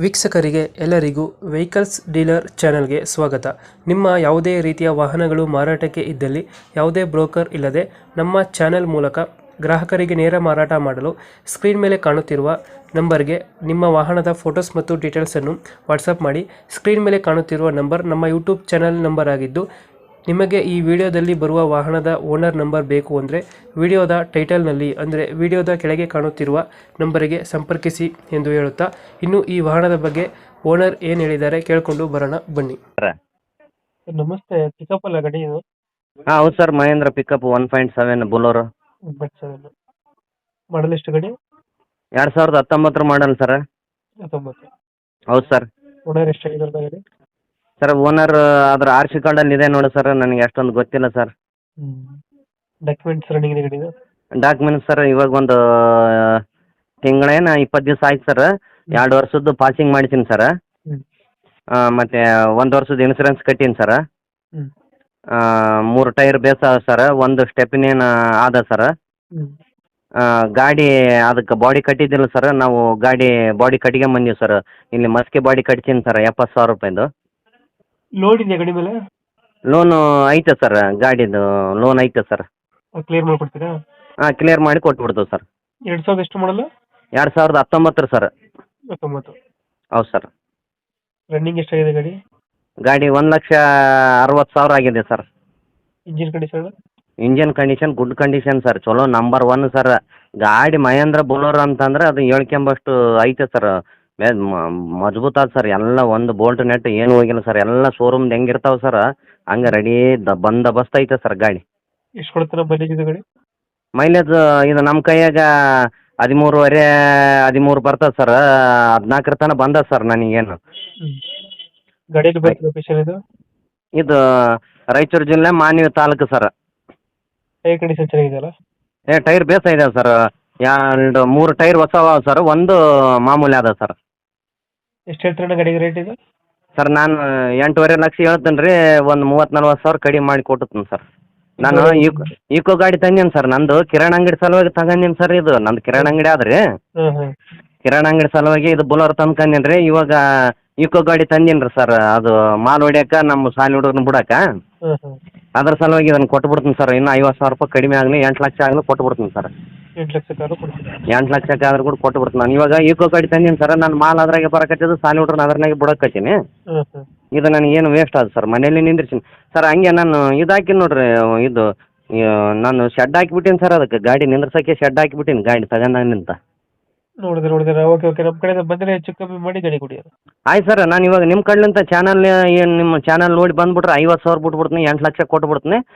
ವೀಕ್ಷಕರಿಗೆ ಎಲ್ಲರಿಗೂ vehicles dealer ಚಾನೆಲ್ಗೆ ಸ್ವಾಗತ. ನಿಮ್ಮ ಯಾವುದೇ ರೀತಿಯ ವಾಹನಗಳು ಮಾರಾಟಕ್ಕೆ ಇದ್ದಲ್ಲಿ ಯಾವುದೇ ಬ್ರೋಕರ್ ಇಲ್ಲದೆ ನಮ್ಮ ಚಾನೆಲ್ ಮೂಲಕ ಗ್ರಾಹಕರಿಗೆ ನೇರ ಮಾರಾಟ ಮಾಡಲು ಸ್ಕ್ರೀನ್ ಮೇಲೆ ಕಾಣುತ್ತಿರುವ ನಂಬರ್ಗೆ ನಿಮ್ಮ ವಾಹನದ ಫೋಟೋಸ್ ಮತ್ತು ಡೀಟೇಲ್ಸನ್ನು ವಾಟ್ಸಪ್ ಮಾಡಿ. ಸ್ಕ್ರೀನ್ ಮೇಲೆ ಕಾಣುತ್ತಿರುವ ನಂಬರ್ ನಮ್ಮ ಯೂಟ್ಯೂಬ್ ಚಾನೆಲ್ ನಂಬರ್ ಆಗಿದ್ದು, ನಿಮಗೆ ಈ ವಿಡಿಯೋದಲ್ಲಿ ಬರುವ ವಾಹನದ ಓನರ್ ನಂಬರ್ ಬೇಕು ಅಂದರೆ ವಿಡಿಯೋದ ಟೈಟಲ್ನಲ್ಲಿ ಅಂದರೆ ವಿಡಿಯೋದ ಕೆಳಗೆ ಕಾಣುತ್ತಿರುವ ನಂಬರಿಗೆ ಸಂಪರ್ಕಿಸಿ ಎಂದು ಹೇಳುತ್ತಾ, ಇನ್ನು ಈ ವಾಹನದ ಬಗ್ಗೆ ಓನರ್ ಏನು ಹೇಳಿದ್ದಾರೆ ಕೇಳಿಕೊಂಡು ಬರೋಣ ಬನ್ನಿ. ಸರ್ ನಮಸ್ತೆ, ಪಿಕಪ್ ಅಲ್ಲ ಗಾಡಿ ಇದು? ಹಾಂ ಹೌದು ಸರ್, ಮಹೇಂದ್ರ ಪಿಕಪ್ 1.7 ಬುಲೋರೋ ಮಾಡಲ್ ಎಷ್ಟು ಗಾಡಿ? 2019 ಮಾಡಲ್ ಸರ್. 19. ಹೌದು ಸರ್. ಓನರ್ ಎಷ್ಟಾಗಿದ್ದಾರೆ ಗಾಡಿ? ಸರ್ ಓನರ್ ಅದ್ರ ಆರ್ ಸಿ ಕಾರ್ಡಲ್ಲಿ ಇದೆ ನೋಡಿ ಸರ್, ನನಗೆ ಅಷ್ಟೊಂದು ಗೊತ್ತಿಲ್ಲ ಸರ್. ಡಾಕ್ಯುಮೆಂಟ್ಸ್ ರನ್ನಿಂಗ್ ಇದೆ ಗಾಡಿದು? ಡಾಕ್ಯುಮೆಂಟ್ಸ್ ಸರ್ ಇವಾಗ ಒಂದು ತಿಂಗಳೇನು 20 ದಿವಸ ಆಯ್ತು ಸರ್. 2 ವರ್ಷದ್ದು ಪಾಸಿಂಗ್ ಮಾಡಿದ್ದೀನಿ ಸರ್. ಹ್ಮ್. ಮತ್ತು 1 ವರ್ಷದ ಇನ್ಸೂರೆನ್ಸ್ ಕಟ್ಟೀನಿ ಸರ್. ಹ್ಮ್. 3 ಟೈರ್ ಬೇಸ್ ಅದ ಸರ್, ಒಂದು ಸ್ಟೆಪಿನೇನು ಆದ ಸರ್. ಹ್ಮ್. ಗಾಡಿ ಅದಕ್ಕೆ ಬಾಡಿ ಕಟ್ಟಿದ್ದಿಲ್ಲ ಸರ್, ನಾವು ಗಾಡಿ ಬಾಡಿ ಕಟ್ಗೆ ಬಂದೀವಿ ಸರ್. ಇಲ್ಲಿ ಮಸ್ಕೆ ಬಾಡಿ ಕಟ್ತೀನಿ ಸರ್, 70,000 ರೂಪಾಯಿದು. ಲೋನ್ ಇದೆಯಾ ಗಾಡಿ ಮೇಲೆ? ಲೋನು ಐತೆ ಸರ್, ಗಾಡಿದು ಲೋನ್ ಐತೆ ಸರ್. ಕ್ಲಿಯರ್ ಮಾಡ್ಕೊಡ್ತೀರಾ? ಹಾಂ ಕ್ಲಿಯರ್ ಮಾಡಿ ಕೊಟ್ಬಿಡ್ತೀವಿ ಸರ್. 2000 ಎಷ್ಟು ಮಾಡಲ್ಲ? 2019 ಸರ್. 19. ಹೌದು ಸರ್. ರನ್ನಿಂಗ್ ಎಷ್ಟಾಗಿದೆ ಗಾಡಿ? ಗಾಡಿ 1,60,000 ಆಗಿದೆ sir. Engine condition? Engine condition good condition sir, ಚಲೋ ನಂಬರ್ 1 ಸರ್. ಗಾಡಿ ಮಹೇಂದ್ರ ಬೊಲೋರೋ ಅಂತಂದ್ರೆ ಅದು ಹೇಳ್ಕೊಂಬಷ್ಟು ಐತೆ ಸರ್. ಮಜಬೂತ್ ಆದ ಸರ್, ಎಲ್ಲ ಒಂದು ಬೋಲ್ಟ್ ನೆಟ್ ಏನು ಹೋಗಿಲ್ಲ ಸರ್. ಎಲ್ಲ ಶೋರೂಮ್ದು ಹೆಂಗಿರ್ತಾವೆ ಸರ್ ಹಂಗೆ ರೆಡಿ ಬಂದೋಬಸ್ತ್ ಐತೆ ಸರ್ ಗಾಡಿ. ಎಷ್ಟು ಕೊಡ್ತಾರೆ ಮೈಲೇಜ್ ಇದು ಗಾಡಿ? ಮೈಲೇಜ್ ಇದು ನಮ್ಮ ಕೈಯಾಗ 13.5 13 ಬರ್ತದೆ ಸರ್. 14 ತನಕ ಬಂದ ಸರ್ ನನಗೇನು. ಗಾಡಿಯಲ್ಲಿ ಬೈಕ್ ಲೊಕೇಶನ್ ಇದು? ಇದು ರಾಯಚೂರು ಜಿಲ್ಲೆ Manvi taluk sir. Tyre condition ಚೆನ್ನಾಗಿದೆಯಲ್ಲ? ಟೈರ್ ಬೇಸ ಇದೆ ಸರ್. 3 ಟೈರ್ ಹೊಸ ಸರ್, ಒಂದು ಮಾಮೂಲಿ ಅದ ಸರ್. ಎಷ್ಟು ಹೇಳ್ತೀರಣ್ಣ ಗಾಡಿಗೆ ರೇಟ್ ಇದು? ಸರ್ ನಾನು 8.5 ಲಕ್ಷ ಹೇಳ್ತೀನಿ ರೀ, ಒಂದು 30-40 ಸಾವಿರ ಕಡಿಮೆ ಮಾಡಿ ಕೊಟ್ಟುತ್ತೀನಿ ಸರ್. ನಾನು ಈಕೋ ಗಾಡಿ ತಂದೀನಿ ಸರ್, ನಂದು ಕಿರಾಣಿ ಅಂಗಡಿ ಸಲುವಾಗಿ ತಗೊಂಡೀನಿ ಸರ್. ಇದು ನಂದು ಕಿರಾಣಿ ಅಂಗಡಿ ಆದ್ರಿ, ಕಿರಾಣಿ ಅಂಗಡಿ ಸಲುವಾಗಿ ಇದು ಬುಲೋರ್ ತಂದ್ಕೊಂಡೀನಿ ರೀ. ಇವಾಗ ಈಕೋ ಗಾಡಿ ತಂದೀನಿ ರೀ ಸರ್, ಅದು ಮಾಲ್ ಹೊಡ್ಯಾಕ ನಮ್ಮ ಸಾಲಿ ಹುಡುಗರನ್ನ ಬಿಡಾಕ. ಅದ್ರ ಸಲುವಾಗಿ ಇದನ್ನು ಕೊಟ್ಬಿಡ್ತೀನಿ ಸರ್. ಇನ್ನೂ 50,000 ರೂಪಾಯಿ ಕಡಿಮೆ ಆಗಲಿ, 8 ಲಕ್ಷ ಆಗಲಿ ಕೊಟ್ಬಿಡ್ತೀನಿ ಸರ್. 8 ಲಕ್ಷಕ್ಕಾದ್ರೂ ಕೊಡ್ತೀರಾ? 8 ಲಕ್ಷಕ್ಕೆ ಆದ್ರೂ ಕೂಡ ಕೊಟ್ಬಿಡ್ತೀನಿ ನಾನು. ಇವಾಗ ಈಕೋ ಗಾಡಿ ತಂದೀನಿ ಸರ್, ನಾನು ಮಾಲ್ ಅದ್ರಾಗೆ ಬರಕತ್ತಿದ್ದು, ಸಾಲಿ ಹುಡುಗರನ್ನ ಅದ್ರಾಗೆ ಬಿಡಕತ್ತೀನಿ. ಇದು ನನಗೇನು ವೇಸ್ಟ್ ಆದ ಸರ್, ಮನೇಲಿ ನಿಂದಿರ್ತೀನಿ ಸರ್. ಹಂಗೆ ನಾನು ಇದು ಹಾಕಿನಿ ನೋಡ್ರಿ, ಇದು ನಾನು ಶೆಡ್ ಹಾಕಿಬಿಟ್ಟೀನಿ ಸರ್. ಅದಕ್ಕೆ ಗಾಡಿ ನಿಂದ್ರಸೋಕ್ಕೆ ಶೆಡ್ ಹಾಕಿಬಿಟ್ಟೀನಿ ಗಾಡಿ ತಗೊಂಡಾಗಿನಿಂದ. ನೋಡಿದ್ರೆ ಓಕೆ ನಮ್ಮ ಕಡೆಯಿಂದ ಬಂದರೆ ಹೆಚ್ಚು ಕಮ್ಮಿ ಮಾಡಿ ಗಾಡಿ ಕೊಡಿ. ಆಯ್ತು ಸರ್, ನಾನು ಇವಾಗ ನಿಮ್ಮ ಕಡೆಲಿಂದ ಚಾನಲ್ ಏನು ನಿಮ್ಮ ಚಾನಲ್ ನೋಡಿ ಬಂದುಬಿಟ್ರೆ 50,000 ಬಿಟ್ಬಿಡ್ತೀನಿ, 8 ಲಕ್ಷ ಕೊಟ್ಬಿಡ್ತೀನಿ.